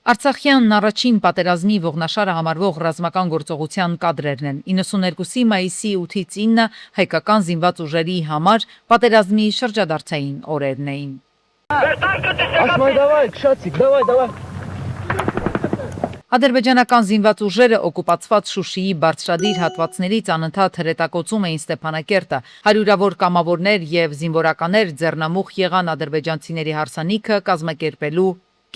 Արցախյան առաջին պատերազմի ողնաշարը համարվող ռազմական գործողության կադրերն են 92-ի մայիսի 8-ից 9 հայկական զինված ուժերի համար պատերազմի շրջադարձային օրերն էին։ Ադրբեջանական զինված ուժերը օկուպացված Շուշիի բարձրադիր հատվածներից անընդհատ հրետակոծում էին Ստեփանակերտը, հարյուրավոր կամավորներ եւ զինվորականներ ձեռնամուխ եղան ադրբեջանցիների հարսանիքը կազմակերպելու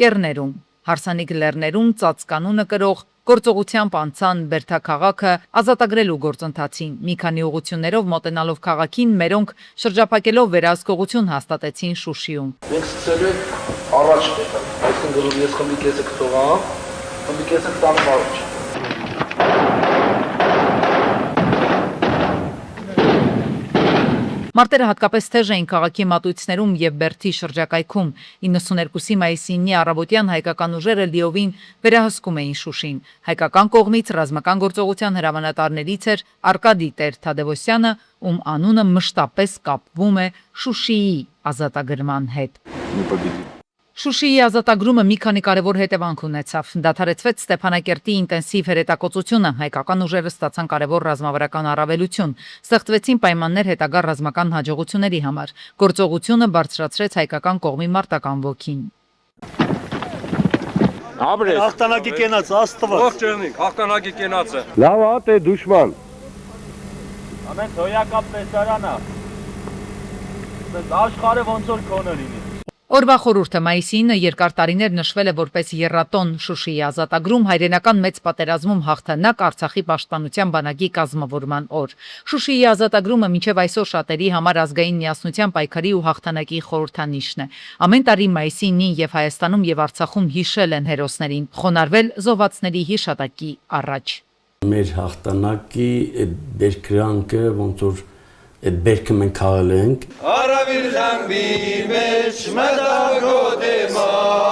կեռներում։ Հարսանիք լեռներում ծածկանունը կրող գործողությամբ անցան Բերդաքաղաքը ազատագրելու գործընթացին։ Մի քանի ուղղություններով մոտենալով քաղաքին մերոնք շրջափակելով վերահսկողություն հաստատեցին Շուշիում։ Մենք սկսելու ենք առաջ գտնել, այսինքն ես խմբի կեսը կթողամ, խմբի կեսը կտանեմ առաջ։ Մարտերը հատկապես թեժ էին քաղաքի մատույցներում եւ Բերդի շրջակայքում։ 92-ի մայիսի 9 առավոտյան հայկական ուժերը լիովին վերահսկում էին Շուշին։ Հայկական կողմից ռազմական գործողության հրամանատարներից էր Արկադի Տեր-Թադևոսյանը, ում անունը մշտապես կապվում է Շուշիի ազատագրման հետ։ Շուշիի ազատագրումը մի քանի կարևոր հետևանք ունեցավ։ Դադարեցվեց Ստեփանակերտի ինտենսիվ հրետակոծությունը, հայկական ուժերը ստացան կարևոր ռազմավարական առավելություն, ստեղծվեցին պայմաններ հետագա ռազմական հաջողությունների համար։ Գործողությունը բարձրացրեց հայկական կողմի մարտական ոգին։ Հաղթանակի կենաց Աստված։ Ողջույն, հաղթանակի կենացը։ Լավ է դուշման։ Ամեն հոյակապ տեսարանա։ Աշխարհը ոնց որ կոնը լինի։ Օրվա խորհուրդը մայիսի 9 երկար տարիներ նշվել է որպես եռատոն Շուշիի ազատագրում, հայրենական մեծ պատերազմում հաղթանակ, Արցախի պաշտպանության բանակի կազմավորման օր։ Շուշիի ազատագրումը մինչև այսօր շատերի համար ազգային միասնության պայքարի ու հաղթանակի խորհրդանիշն է։ Ամեն տարի մայիսի 9-ին եւ Հայաստանում եւ Արցախում հիշել են հերոսներին, խոնարհվել զոհվածների հիշատակի առաջ։ Մեր հաղթանակի այդ բերկրանքը ոնց որ այդ բերքը մենք քաղել ենք։ Արավիր լամբի մեջ մտագոտ է մար,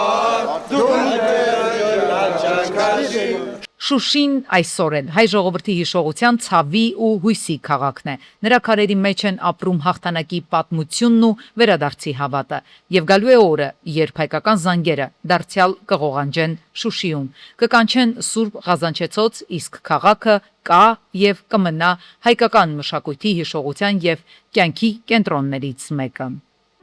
Շուշին այսօր էլ հայ ժողովրդի հիշողության ցավի ու հույսի քաղաքն է։ Նրա քարերի մեջ են ապրում հաղթանակի պատմությունն ու վերադարձի հավատը։ Եվ գալու է օրը, երբ հայկական զանգերը դարձյալ կղողանջեն Շուշիում, կկանչեն Սուրբ Ղազանչեցոց, իսկ քաղաքը կա եւ կմնա հայկական մշակույթի հիշողության եւ կյանքի կենտրոններից մեկը։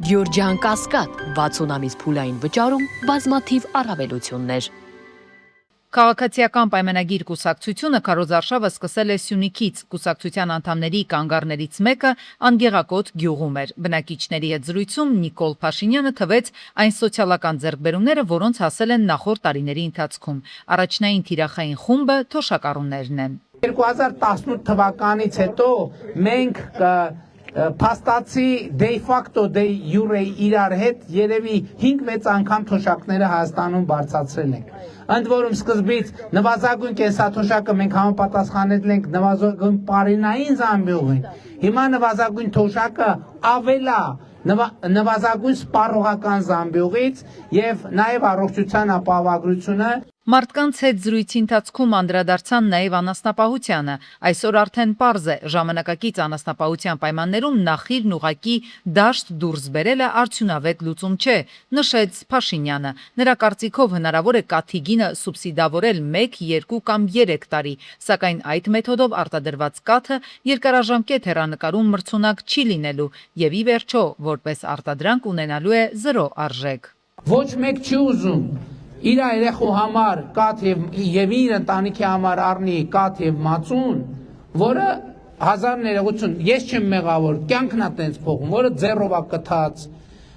Գյորջյան Կասկադ 60 ամիս փուլային վճարում բազմաթիվ առավելություններ։ Քաղաքացիական պայմանագիր կուսակցությունը քարոզարշավը սկսել է Սյունիքից, կուսակցության անդամների կանգառներից մեկը Անգեղակոտ գյուղում էր։ Բնակիչների հետ զրույցում Նիկոլ Փաշինյանը թվեց այն սոցիալական ձեռքբերումները, որոնց հասել են նախորդ տարիների ընթացքում։ Առաջնային թիրախային խումբը թոշակառուներն են։ 2018 թվականից հետո մենք փաստացի դե ֆակտո դե յուրե իրար հետ երևի 5-6 անգամ թոշակները Հայաստանում բարձրացրել ենք։ Ընդ որում սկզբից նվազագույն կենսաթոշակը մենք համապատասխանել ենք նվազագույն պարենային զամբյուղին։ Հիմա նվազագույն թոշակը ավելա նվազագույն սպառողական զամբյուղից եւ նաեւ առողջության ապահովագրությունը։ Մարդկանց հետ զրույցի ընթացքում անդրադարձան նաև անասնապահությանը։ Այսօր արդեն պարզ է, ժամանակակից անասնապահության պայմաններում նախիրն ուղակի դաշտ դուրս բերելը արդյունավետ լուծում չէ, նշեց Փաշինյանը։ Նրա կարծիքով հնարավոր է կաթի գինը սուբսիդավորել 1, 2 կամ 3 տարի, սակայն այդ մեթոդով արտադրված կաթը երկարաժամկետ հեռանկարում մրցունակ չի լինելու եւ ի վերջո, որպես արտադրանք ունենալու է 0 արժեք։ Ոչ մեկ չի ուզում իր երեխու համար կաթ եւ իր ընտանիքի համար առնի կաթ եւ մածուն, որը 1000 ներողություն, ես չեմ մեղավոր, կյանքն է տենց փոխում, որը ձեռով է կթած,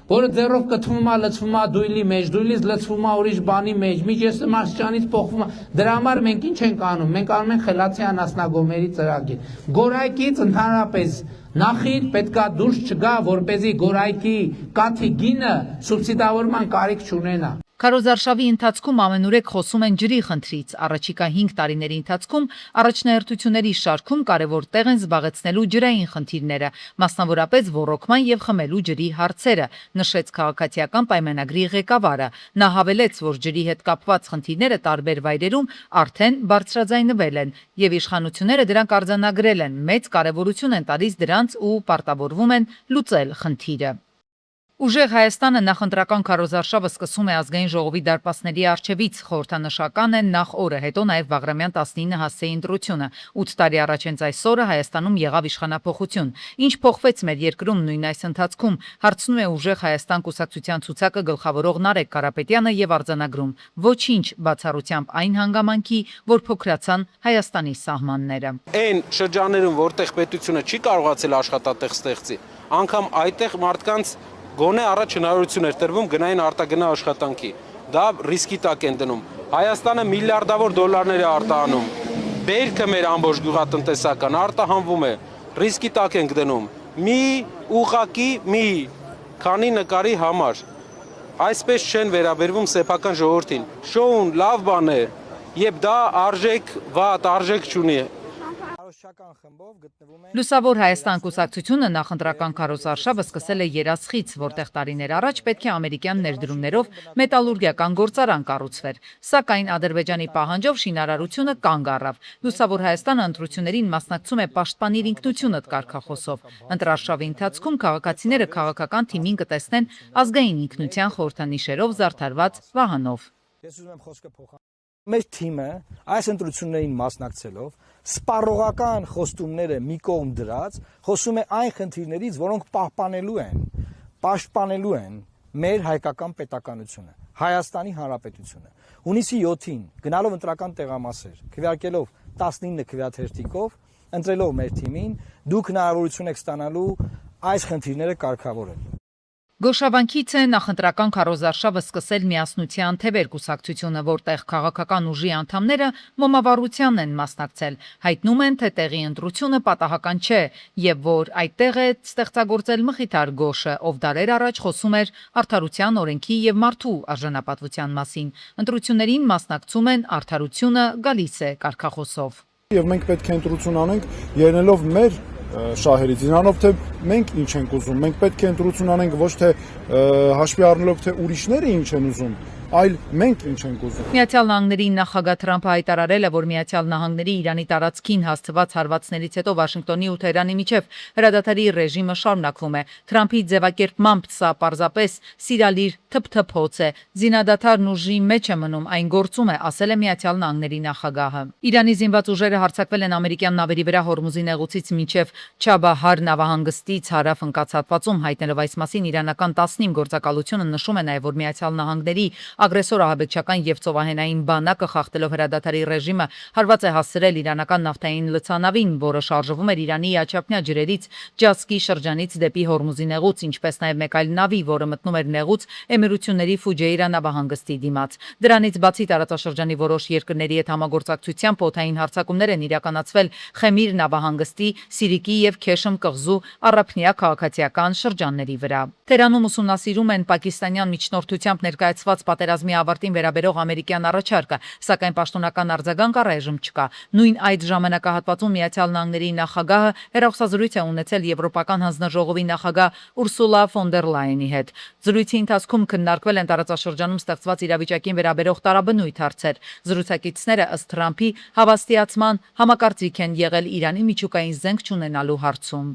որը ձեռով կթվում է, լցվում է դույլի մեջ, դույլից լցվում է ուրիշ բանի մեջ, միջեսը մարշչանից փոխվում է։ Դրա համար մենք ինչ ենք անում։ Մենք անում ենք խելացի անասնագոմերի ծրագիր։ Գորայքից ընդհանրապես նախիր պետքա դուրս չգա, որպեսզի գորայքի կաթի գինը սուբսիդավորման կարիք չունենա։ Քարոզարշավի ընթացքում ամենուրեք խոսում են ջրի խնդրից։ Առաջիկա 5 տարիների ընթացքում առաջնահերթությունների շարքում կարևոր տեղ են զբաղեցնելու ջրային խնդիրները, մասնավորապես ոռոգման եւ խմելու ջրի հարցերը, նշեց քաղաքացիական պայմանագրի ղեկավարը։ Նա հավելեց, որ ջրի հետ կապված խնդիրները տարբեր վայրերում արդեն բարձրաձայնվել են եւ իշխանությունները դրանք արձանագրել են, մեծ կարեւորություն են տալիս դրանց ու պարտավորվում են լուծել խնդիրը։ Ուժեղ Հայաստանը նախընտրական քարոզարշավը սկսում է ազգային ժողովի դարպասների առջևից, խորհրդանշական է նախ օրը, հետո նաև Բաղրամյան 19 հասցեի ընտրությունը, 8 տարի առաջ հենց այս օրը Հայաստանում եղավ իշխանափոխություն։ Ինչ փոխվեց մեր երկրում նույն այս ընթացքում, հարցնում է Ուժեղ Հայաստան կուսակցության ցուցակը գլխավորող Նարեկ Կարապետյանը եւ արձանագրում. ոչինչ բացառությամբ այն հանգամանքի, որ փոքրացան Հայաստանի սահմանները։ Այն շրջաններում, որտեղ պետությունը չի կարողացել աշխատատեղ ստեղծի, անգամ այդտեղ մարդկանց գոնե առաջ հնարավորություն էր տրվում գնային արտագնա աշխատանքի։ Դա ռիսկի տակ են դնում։ Հայաստանը միլիարդավոր դոլարներ է արտահանում։ Բերքը մեր ամբողջ գյուղատնտեսական արտահանվում է։ Ռիսկի տակ ենք դնում։ Մի ուղակի մի քանի նկարի համար։ Այսպես չեն վերաբերվում սեփական ժողովրդին։ Շոուն լավ բան է, եւ դա արժեք վատ, արժեք չունի։ Լուսավոր Հայաստան կուսակցությունը նախընտրական քարոզարշավը սկսել է Երասխից, որտեղ տարիներ առաջ պետք է ամերիկյան ներդրումներով մետալուրգիական գործարան կառուցվեր։ Սակայն Ադրբեջանի պահանջով շինարարությունը կանգ առավ։ Լուսավոր Հայաստանը ընտրություններին մասնակցում է պաշտպանիր ինքնությունդ կարգախոսով։ Ընտրարշավի ընթացքում քաղաքացիները քաղաքական թիմին կտեսնեն ազգային ինքնության խորհրդանիշերով զարդարված վահանով։ Մեր թիմը այս ընտրություններին մասնակցելով սպառողական խոստումները մի կողմ դրած խոսում է այն խնդիրներից, որոնք պաշտպանելու են մեր հայկական պետականությունը, Հայաստանի Հանրապետությունը։ Հունիսի 7-ին գնալով ընտրական տեղամասեր, քվեարկելով 19 քվեաթերթիկով, ընտրելով մեր թիմին, դուք հնարավորություն եք ստանալու այս խնդիրները կարգավորել։ Գոշավանքից է նախընտրական քարոզարշավը սկսել Միասնության Թևեր կուսակցությունը, որտեղ քաղաքական ուժի անդամները մոմավառության են մասնակցել, հայտնում են, թե տեղի ընտրությունը պատահական չէ եւ որ այդտեղ է ստեղծագործել Մխիթար Գոշը, ով դարեր առաջ խոսում էր արդարության, օրենքի եւ մարդու արժանապատվության մասին։ Ընտրություններին մասնակցում են արդարությունը գալիս է կարգախոսով։ Եվ մենք պետք է ընտրություն անենք ելնելով մեր շահերից, իրանով թե մենք ինչ ենք ուզում, մենք պետք է ընտրություն անենք ոչ թե հաշվի առնելով թե ուրիշները ինչ են ուզում, այլ մենք ինչ ենք ուզում։ Միացյալ Նահանգների նախագահ Թրամփը հայտարարել է, որ Միացյալ Նահանգների Իրանի տարածքին հաստված հարվածներից հետո Վաշինգտոնի ու Թեհրանի միջև հրադադարի ռեժիմը շարունակվում է։ Թրամփի ձևակերպմամբ սա պարզապես սիրալիր թփթփոց է։ Զինադադարն ուժի մեջ է մնում, այն գործում է, ասել է Միացյալ Նահանգների նախագահը։ Իրանի զինված ուժերը հարձակվել են ամերիկյան նավերի վրա Հորմուզի նեղուցից մինչև Չաբահար նավահանգստից հարավ ընկած հատվածում, հայտնելով այս մասին իրանական 19 գործակալությունը նշում է նաև, որ Միացյալ Նահանգների ագրեսոր ահաբեկչական եւ ծովահենային բանակը խախտելով հրադադարի ռեժիմը հարված է հասցրել իրանական նավթային լցանավին, որը շարժվում էր Իրանի Աչափնյա ջրերից Ջասկի շրջանից դեպի Հորմուզի նեղուց, ինչպես նաև մեկ այլ նավի, որը մտնում էր նեղուց Էմիրությունների Ֆուջեյրա նավահանգստի դիմաց։ Դրանից բացի տարածաշրջանի որոշ երկրների հետ համագործակցությամբ օդային հարձակումներ են իրականացվել Խեմիր նավահանգստի, Սիրիկի եւ Քեշմ կղզու առափնյա քաղաքացիական շրջանների վրա։ Թեհրանում ուսումնասիրում են պակիստանյան միջնորդությամբ ներկայացված պատերազմի ավարտին վերաբերող ամերիկյան առաջարկը, սակայն պաշտոնական արձագանք առայժմ չկա։ Նույն այդ ժամանակահատվածում Միացյալ Նահանգների նախագահը հեռախոսազրույց է ունեցել Եվրոպական հանձնաժողովի նախագահ Ուրսուլա ֆոն դեր Լայենի հետ։ Զրույցի ընթացքում քննարկվել են տարածաշրջանում ստեղծված իրավիճակին վերաբերող տարաբնույթ հարցեր։ Զրուցակիցները ըստ Թրամփի հավաստիացման համակարծիք են եղել Իրանի միջուկային զենք չունենալու հարցում։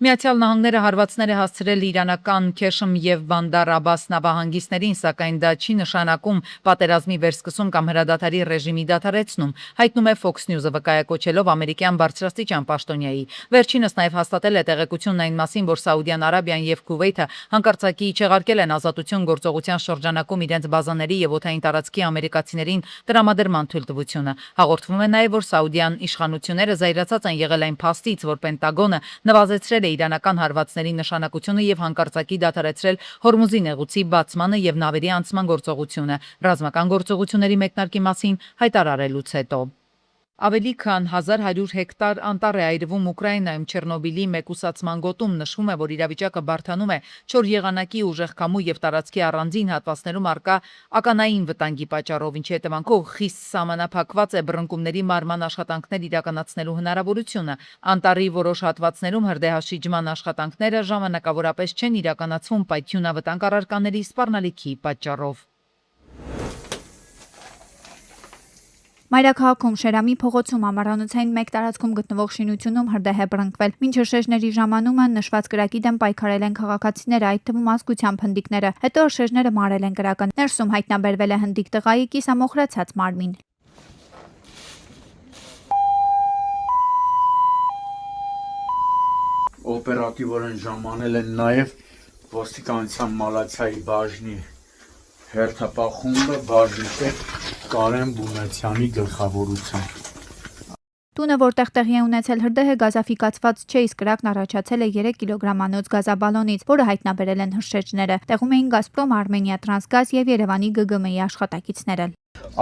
Միացյալ Նահանգները հարվածներ է հասցրել իրանական Քեշմ եւ Բանդար Աբաս նավահանգիստներին, սակայն դա չի նշանակում պատերազմի վերսկսում կամ հրադադարի ռեժիմի դադարեցնում, հայտնում է Fox News-ը վկայակոչելով ամերիկյան բարձրաստիճան պաշտոնյայի։ Վերջինս նաև հաստատել է տեղեկությունն այն մասին, որ Սաուդյան Արաբիան եւ Քուվեյթը հանկարծակի չեղարկել են ազատություն գործողության շրջանակում իրենց բազաների եւ օդային տարածքի ամերիկացիներին տրամադրման թույլտվությունը։ Հաղորդվում է նաև, որ Սաուդյան իշխանությունները զայրացած են եղել այն փաստից, որ Պենտագոնը նվազեցրել է իրանական հարվածների նշանակությունը եւ հանկարծակի դադարեցրել Հորմուզի նեղուցի բացմանը եւ նավերի անցման գործողությունը, ռազմական գործողությունների մեկնարկի մասին հայտարարելուց հետո։ Ավելի քան 1100 հեկտար անտառ է այրվում Ուկրաինայում Չեռնոբիլի մեկուսացման գոտում, նշվում է, որ իրավիճակը բարդանում է չոր եղանակի ուժեղ քամու եւ տարածքի առանձին հատվածներում առկա ականային վտանգի պատճառով, ինչի հետևանքով խիստ սահմանափակված է բռնկումների մարման աշխատանքներ իրականացնելու հնարավորությունը։ Անտառի որոշ հատվածներում հրդեհաշիջման աշխատանքները ժամանակավորապես չեն իրականացվում պայթյունավտանգ առարկաների սպառնալիքի պատճառով։ Մայրաքաղաքում Շերամի փողոցում ամառանոցային մեկ տարածքում գտնվող շինությունում հրդեհ է բռնկվել։ Մինչ շեշների ժամանումը նշված կրակի դեմ պայքարել են քաղաքացիները, այդ թվում ազգությամբ հնդիկները։ Հետո շեշները մարել են կրակը։ Ներսում հայտնաբերվել է հնդիկ տղայի կիսամոխրացած մարմին։ Օպերատիվորեն ժամանել են նաև ոստիկանության մալացիայի բաժնի հերթապահումը բաժնի Կարեն Բունեցյանի գլխավորությամբ։ Տունը, որտեղ տեղի է ունեցել հրդեհը, գազաֆիկացված չէ, իսկ կրակն առաջացել է 3 կիլոգրամանոց գազաբալոնից, որը հայտնաբերել են հրշեջները։ Տեղում էին Գազպրոմ, Արմենիա Տրանսգազ եւ Երևանի ԳԳՄ-ի աշխատակիցները։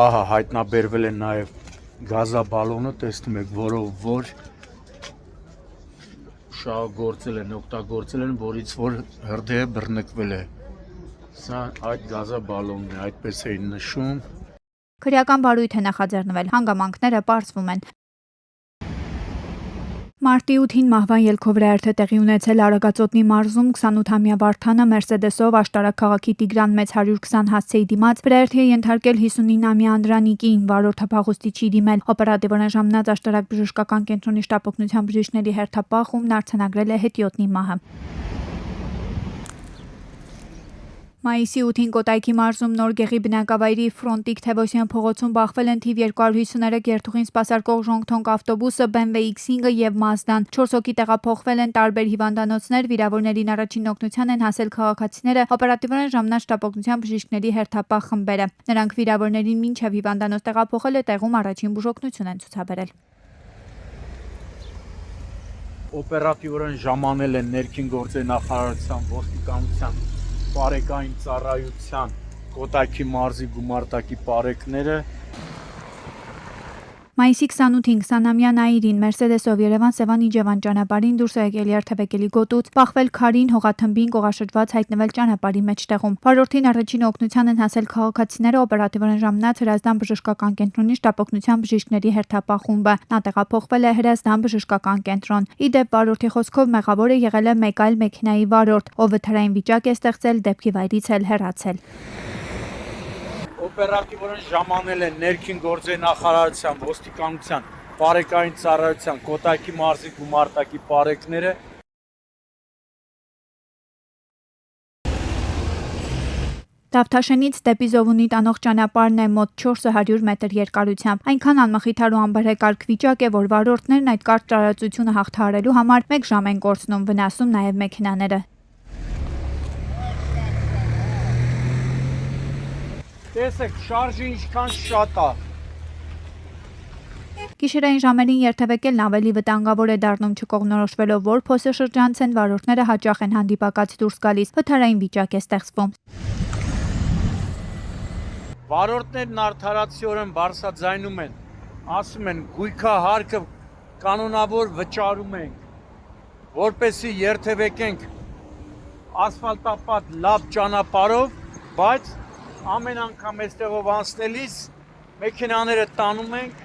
Ահա հայտնաբերվել է նաև գազաբալոնը, տեսնում եք, որով որ շահագործել են, օգտագործել են, որից որ հրդեհը բռնկվել է։ Սա այդ գազաբալոնն է, այդպես էին նշում։ Քրեական բարույթ է նախաձեռնվել, հանգամանքները պարզվում են։ Մարտի 8-ին մահվան ելքով հրահրթ է տեղի ունեցել Արագածոտնի մարզում 28-ամյա Վարդանը Մերսեդեսով աշտարակ քաղաքի Տիգրան Մեծ 120 հասցեի դիմաց հրահրթի է ենթարկել 59-ամյա Անդրանիկին, վարորդը փախուստի չի դիմել։ Օպերատիվորեն ժամանած աշտարակ բժշկական կենտրոնի շտապօգնության բժիշկների հերթապահ խումբն արձանագրել է հետիոտնի մահը։ Մայիսի 8-ին Կոտայքի մարզում Նորգեղի բնակավայրի Ֆրոնտիկ Թևոսյան փողոցում բախվել են թիվ 253 երթուղին սպասարկող ժողթոնք ավտոբուսը, BMW X5-ը եւ Mazda-ն։ 4 հոգի տեղափոխվել են տարբեր հիվանդանոցներ, վիրավորներին առաջին օգնության են հասել քաղաքացիները, օպերատիվորեն ժամանած շտապօգնության բժիշկների հերթապահ խմբերը։ Նրանք վիրավորներին մինչև հիվանդանոց տեղափոխել է, տեղում առաջին բուժօգնություն են ցուցաբերել։ Օպերատիվորեն ժամանել են ներքին գործերի նախարարության, ոստիկանության, Պարեկային ծառայության, Կոտայքի մարզի գումարտակի պարեկները։ Մայիսի 28-ին 20-ամյա Նաիրին Մերսեդեսով Երևան-Սևան Իջևան ճանապարհին դուրս է եկել երթևեկելի գոտուց, բախվել քարին, հողաթմբին կողաշրջված հայտնվել ճանապարհի մեջտեղում։ Վարորդին առաջին օգնության են հասել քաղաքացիները, օպերատիվորեն ժամանած Հրազդան բժշկական կենտրոնի շտապօգնության բժիշկների հերթապահ խումբը։ Նա տեղափոխվել է Հրազդան բժշկական կենտրոն։ Ի դեպ վարորդի խոսքով մեղավորը եղել է մեկ այլ մեքենայի վարորդ, ով վթարային վիճակ է ստեղծել, դեպքի վայրից էլ հեռացել։ Օպերատիվորեն ժամանել են ներքին գործերի նախարարության, ոստիկանության, Պարեկային ծառայության, Կոտայքի մարզի գումարտակի պարեկները։ Դավթաշենից դեպի Զովունի տանող ճանապարհն է մոտ 400 մետր երկարությամբ։ Այնքան անմխիթար ու անբարեկարգ վիճակ է, որ վարորդներն այդ կարճ տարածությունը հաղթահարելու համար 1 ժամ են կորցնում, վնասում նաև մեքենաները։ Տեսեք, շարժը ինչքան շատ է։ Գիշերային ժամերին երթևեկելն ավելի վտանգավոր է դառնում չկողմնորոշվելով, որ փոսը շրջանցեն, վարորդները հաճախ են հանդիպակաց դուրս գալիս, վթարային վիճակ է ստեղծվում։ Վարորդներն արդարացիորեն բարձրաձայնում են, ասում են գույքահարկը կանոնավոր վճարում ենք, որպեսզի երթևեկենք ասֆալտապատ լավ ճանապարհով, բայց ամեն անգամ այստեղով անցնելիս մեքենաները տանում ենք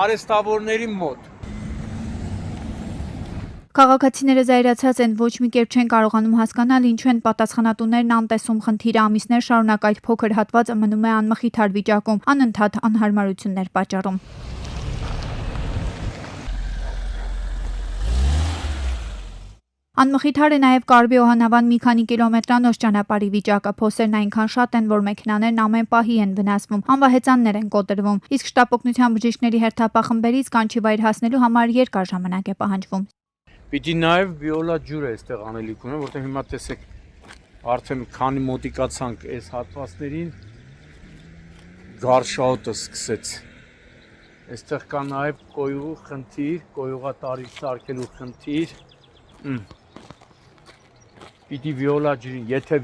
արեստավորների մոտ։ Քաղաքացիները զայրացած են, ոչ մի կերպ չեն կարողանում հասկանալ ինչու են պատասխանատուներն անտեսում խնդիրը, ամիսներ շարունակ այդ փոքր հատվածը մնում է անմխիթար վիճակում, անընդհատ անհարմարություններ պատճառում։ Անմխիթար է նաև Կարբի Օհանավան մի քանի կիլոմետրանոց ճանապարհի վիճակը, փոսերն այնքան շատ են, որ մեքենաներն ամեն պահի են վնասվում, անվահեծաններ են կոտրվում, իսկ շտապօգնության բժիշկների հերթապահ խմբերից կանչի վայր հասնելու համար երկար ժամանակ է պահանջվում։ Պիտի նաև վիոլա ջուր է այստեղ անելիք ունեն, որտեղ հիմա տեսեք, արդեն քանի մոտիկացանք այս հատվածներին, գարշաուտը սկսեց։ Այստեղ կա նաև կոյուղու խնդիր, կոյուղատարի սարքելու խնդիր։ Պիտի վիոլա ջուրին, եթե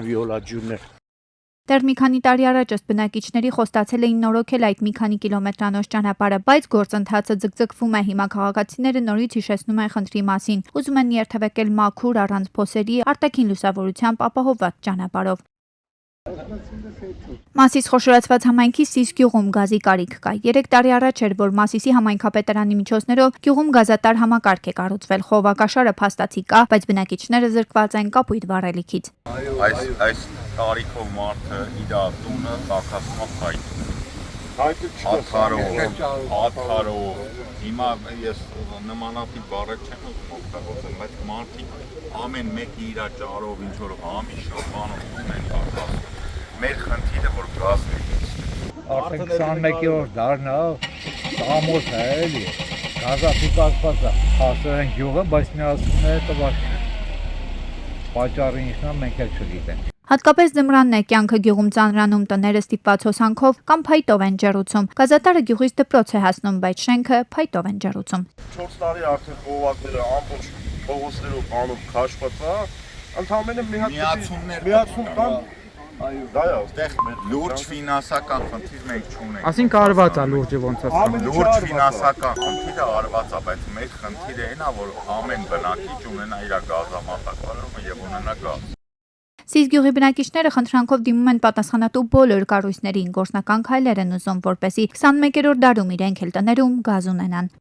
վիոլա ջուրն է։ Դեռ մի քանի տարի առաջ ըստ բնակիչների խոստացել էին նորոգել այդ մի քանի կիլոմետրանոց ճանապարհը, բայց գործընթացը ձգձգվում է։ Հիմա քաղաքացիները նորից հիշեցնում են խնդրի մասին, ուզում են երթևեկել մաքուր, առանց փոսերի, արտաքին լուսավորությամբ ապահովված ճանապարհով։ Մասիս խոշորացված համայնքի Սիս գյուղում գազի կարիք կա։ 3 տարի առաջ էր, որ Մասիսի համայնքապետարանի միջոցներով գյուղում գազատար համակարգ է կառուցվել։ Խողովակաշարը փաստացի կա, բայց բնակիչները զրկված են կապույտ վառելիքից։ Այս տարիքով մարդը իր տունը տաքացնող հայտ։ Աթարով։ Հիմա ես նմանատիպ բառեր չեմ օգտագործել, բայց մարդիկ ամեն մեկը իր ճարով ինչ որ ամիշով բանով ունեն արտասում։ Մեր խնդիրը որ գազն է։ Արդեն 21-րդ դարն է, տամոս է էլի։ Գազապի կասված է, հասել են գյուղը, բայց միացումները տված չեն։ Պատճառը ինքնա մենք էլ չգիտենք։ Հատկապես ձմռանն է կյանքը գյուղում ծանրանում, տները ստիպված հոսանքով կամ փայտով են ջեռուցում։ Գազատարը գյուղից դպրոց է հասնում, բայց շենքը փայտով են ջեռուցում։ 4 տարի արդեն խողովակները ամբողջ փողոցներով բանով քաշված է, ընդհանրապես մի հատ միացում կան։ Դա է, այդտեղ լուրջ ֆինանսական խնդիր մենք չունենք։ Ասին կարված է լուրջը ոնց է։ Լուրջ ֆինանսական խնդիրը արված է, բայց մեր խնդիրը այն է, որ ամեն բնակիչ ունենա իր գազամատակարարումը եւ ունենա գազ։ Սիս գյուղի բնակիչները խնդրանքով դիմում են պատասխանատու բոլոր կառույցներին, գործնական քայլեր են ուզում, որպեսզի 21-րդ դարում իրենք էլ տներում գազ ունենան։